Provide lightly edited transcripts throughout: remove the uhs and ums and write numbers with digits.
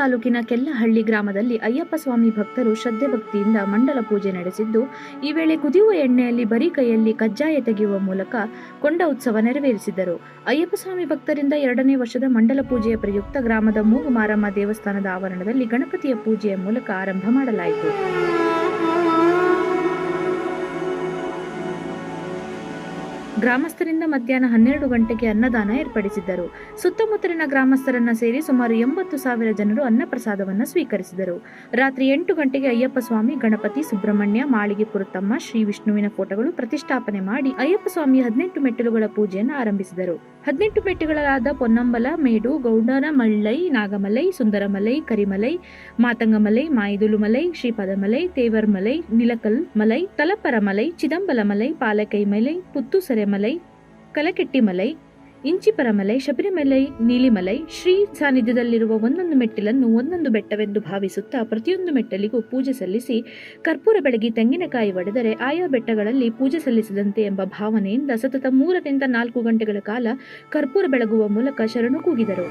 ತಾಲೂಕಿನ ಕೆಲ್ಲಹಳ್ಳಿ ಗ್ರಾಮದಲ್ಲಿ ಅಯ್ಯಪ್ಪ ಸ್ವಾಮಿ ಭಕ್ತರು ಶ್ರದ್ಧೆ ಭಕ್ತಿಯಿಂದ ಮಂಡಲ ಪೂಜೆ ನಡೆಸಿದ್ದು, ಈ ವೇಳೆ ಕುದಿಯುವ ಎಣ್ಣೆಯಲ್ಲಿ ಬರೀ ಕೈಯಲ್ಲಿ ಕಜ್ಜಾಯ ತೆಗೆಯುವ ಮೂಲಕ ಕೊಂಡ ಉತ್ಸವ ನೆರವೇರಿಸಿದರು. ಅಯ್ಯಪ್ಪ ಸ್ವಾಮಿ ಭಕ್ತರಿಂದ 2ನೇ ವರ್ಷದ ಮಂಡಲ ಪೂಜೆಯ ಪ್ರಯುಕ್ತ ಗ್ರಾಮದ ಮೂಗು ಮಾರಮ್ಮ ದೇವಸ್ಥಾನದ ಆವರಣದಲ್ಲಿ ಗಣಪತಿಯ ಪೂಜೆಯ ಮೂಲಕ ಆರಂಭ ಮಾಡಲಾಯಿತು. ಗ್ರಾಮಸ್ಥರಿಂದ ಮಧ್ಯಾಹ್ನ 12 ಗಂಟೆಗೆ ಅನ್ನದಾನ ಏರ್ಪಡಿಸಿದ್ದರು. ಸುತ್ತಮುತ್ತಲಿನ ಗ್ರಾಮಸ್ಥರನ್ನ ಸೇರಿ ಸುಮಾರು 80,000 ಜನರು ಅನ್ನಪ್ರಸಾದವನ್ನು ಸ್ವೀಕರಿಸಿದರು. ರಾತ್ರಿ 8 ಗಂಟೆಗೆ ಅಯ್ಯಪ್ಪ ಸ್ವಾಮಿ, ಗಣಪತಿ, ಸುಬ್ರಹ್ಮಣ್ಯ, ಮಾಳಿಗೆ ಪುರುತ್ತಮ್ಮ, ಶ್ರೀ ವಿಷ್ಣುವಿನ ಫೋಟೋಗಳು ಪ್ರತಿಷ್ಠಾಪನೆ ಮಾಡಿ ಅಯ್ಯಪ್ಪ ಸ್ವಾಮಿ 18 ಮೆಟ್ಟಿಲುಗಳ ಪೂಜೆಯನ್ನು ಆರಂಭಿಸಿದರು. 18 ಮೆಟ್ಟಿಗಳಾದ ಪೊನ್ನಂಬಲ, ಮೇಡು, ಗೌಡನಮಳ್ಳೈ, ನಾಗಮಲೈ, ಸುಂದರಮಲೈ, ಕರಿಮಲೈ, ಮಾತಂಗಮಲೈ, ಮಾಯಿದುಲುಮಲೈ, ಶ್ರೀಪಾದಮಲೈ, ತೇವರ್ಮಲೈ, ನಿಲಕಲ್ ಮಲೈ, ತಲಪರಮಲೈ, ಚಿದಂಬಲಮಲೈ, ಪಾಲಕೈಮಲೈ, ಪುತ್ತೂಸರೆ ಮಲೈ, ಕಲಕೆಟ್ಟಿಮಲೈ, ಇಂಚಿಪರಮಲೈ, ಶಬರಿಮಲೈ, ನೀಲಿಮಲೈ. ಶ್ರೀ ಸಾನ್ನಿಧ್ಯದಲ್ಲಿರುವ ಒಂದೊಂದು ಮೆಟ್ಟಿಲನ್ನು ಒಂದೊಂದು ಬೆಟ್ಟವೆಂದು ಭಾವಿಸುತ್ತಾ ಪ್ರತಿಯೊಂದು ಮೆಟ್ಟಲಿಗೂ ಪೂಜೆ ಸಲ್ಲಿಸಿ ಕರ್ಪೂರ ಬೆಳಗಿ ತೆಂಗಿನಕಾಯಿ ಒಡೆದರೆ ಆಯಾ ಬೆಟ್ಟಗಳಲ್ಲಿ ಪೂಜೆ ಸಲ್ಲಿಸಿದಂತೆ ಎಂಬ ಭಾವನೆಯಿಂದ ಸತತ 3 ರಿಂದ 4 ಗಂಟೆಗಳ ಕಾಲ ಕರ್ಪೂರ ಬೆಳಗುವ ಮೂಲಕ ಶರಣು ಕೂಗಿದರು.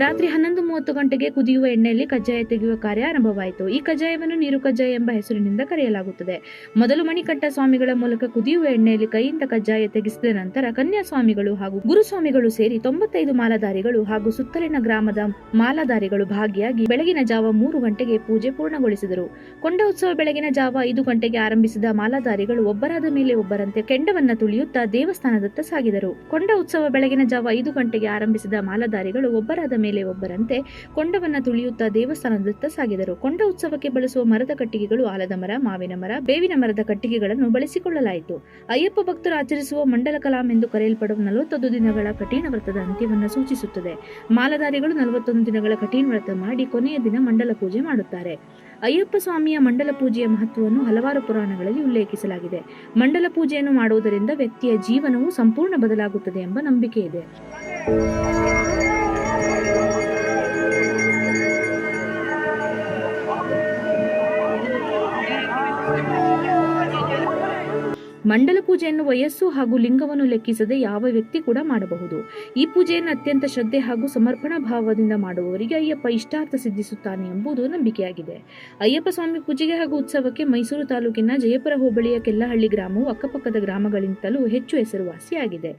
ರಾತ್ರಿ 11:30 ಗಂಟೆಗೆ ಕುದಿಯುವ ಎಣ್ಣೆಯಲ್ಲಿ ಕಜ್ಜಾಯ ತೆಗೆಯುವ ಕಾರ್ಯ ಆರಂಭವಾಯಿತು. ಈ ಕಜ್ಜಾಯವನ್ನು ನೀರು ಕಜ್ಜಾಯ ಎಂಬ ಹೆಸರಿನಿಂದ ಕರೆಯಲಾಗುತ್ತದೆ. ಮೊದಲು ಮಣಿಕಂಠ ಸ್ವಾಮಿಗಳ ಮೂಲಕ ಕುದಿಯುವ ಎಣ್ಣೆಯಲ್ಲಿ ಕೈಯಿಂದ ಕಜ್ಜಾಯ ತೆಗೆಸಿದ ನಂತರ ಕನ್ಯಾಸ್ವಾಮಿಗಳು ಹಾಗೂ ಗುರುಸ್ವಾಮಿಗಳು ಸೇರಿ 95 ಮಾಲಾಧಾರಿಗಳು ಹಾಗೂ ಸುತ್ತಲಿನ ಗ್ರಾಮದ ಮಾಲಾಧಾರಿಗಳು ಭಾಗಿಯಾಗಿ ಬೆಳಗಿನ ಜಾವ 3 ಗಂಟೆಗೆ ಪೂಜೆ ಪೂರ್ಣಗೊಳಿಸಿದರು. ಕೊಂಡ ಉತ್ಸವ ಬೆಳಗಿನ ಜಾವ 5 ಗಂಟೆಗೆ ಆರಂಭಿಸಿದ ಮಾಲಾಧಾರಿಗಳು ಒಬ್ಬರಾದ ಮೇಲೆ ಒಬ್ಬರಂತೆ ಕೆಂಡವನ್ನ ತುಳಿಯುತ್ತಾ ದೇವಸ್ಥಾನದತ್ತ ಸಾಗಿದರು. ಕೊಂಡ ಉತ್ಸವ ಬೆಳಗಿನ ಜಾವ 5 ಗಂಟೆಗೆ ಆರಂಭಿಸಿದ ಮಾಲಾಧಾರಿಗಳು ಒಬ್ಬರಾದ ಮೇಲೆ ಒಬ್ಬರಂತೆ ಕೊಂಡವನ್ನ ತುಳಿಯುತ್ತಾ ದೇವಸ್ಥಾನದತ್ತ ಸಾಗಿದರು. ಕೊಂಡ ಉತ್ಸವಕ್ಕೆ ಬಳಸುವ ಮರದ ಕಟ್ಟಿಗೆಗಳು ಆಲದ ಮರ, ಮಾವಿನ ಮರ, ಬೇವಿನ ಮರದ ಕಟ್ಟಿಗೆಗಳನ್ನು ಬಳಸಿಕೊಳ್ಳಲಾಯಿತು. ಅಯ್ಯಪ್ಪ ಭಕ್ತರು ಆಚರಿಸುವ ಮಂಡಲ ಕಲಾಂ ಎಂದು ಕರೆಯಲ್ಪಡುವ 41 ದಿನಗಳ ಕಠಿಣ ವ್ರತದ ಅಂತ್ಯವನ್ನು ಸೂಚಿಸುತ್ತದೆ. ಮಾಲಾಧಾರಿಗಳು 41 ದಿನಗಳ ಕಠಿಣ ವ್ರತ ಮಾಡಿ ಕೊನೆಯ ದಿನ ಮಂಡಲ ಪೂಜೆ ಮಾಡುತ್ತಾರೆ. ಅಯ್ಯಪ್ಪ ಸ್ವಾಮಿಯ ಮಂಡಲ ಪೂಜೆಯ ಮಹತ್ವವನ್ನು ಹಲವಾರು ಪುರಾಣಗಳಲ್ಲಿ ಉಲ್ಲೇಖಿಸಲಾಗಿದೆ. ಮಂಡಲ ಪೂಜೆಯನ್ನು ಮಾಡುವುದರಿಂದ ವ್ಯಕ್ತಿಯ ಜೀವನವು ಸಂಪೂರ್ಣ ಬದಲಾಗುತ್ತದೆ ಎಂಬ ನಂಬಿಕೆ ಇದೆ. ಮಂಡಲ ಪೂಜೆಯನ್ನು ವಯಸ್ಸು ಹಾಗೂ ಲಿಂಗವನ್ನು ಲೆಕ್ಕಿಸದೆ ಯಾವ ವ್ಯಕ್ತಿ ಕೂಡ ಮಾಡಬಹುದು. ಈ ಪೂಜೆಯನ್ನು ಅತ್ಯಂತ ಶ್ರದ್ಧೆ ಹಾಗೂ ಸಮರ್ಪಣಾ ಭಾವದಿಂದ ಮಾಡುವವರಿಗೆ ಅಯ್ಯಪ್ಪ ಇಷ್ಟಾರ್ಥ ಸಿದ್ಧಿಸುತ್ತಾನೆ ಎಂಬುದು ನಂಬಿಕೆಯಾಗಿದೆ. ಅಯ್ಯಪ್ಪ ಸ್ವಾಮಿ ಪೂಜೆಗೆ ಹಾಗೂ ಉತ್ಸವಕ್ಕೆ ಮೈಸೂರು ತಾಲೂಕಿನ ಜಯಪುರ ಹೋಬಳಿಯ ಕೆಲ್ಲಹಳ್ಳಿ ಗ್ರಾಮವು ಅಕ್ಕಪಕ್ಕದ ಗ್ರಾಮಗಳಿಂತಲೂ ಹೆಚ್ಚು ಹೆಸರುವಾಸಿಯಾಗಿದೆ.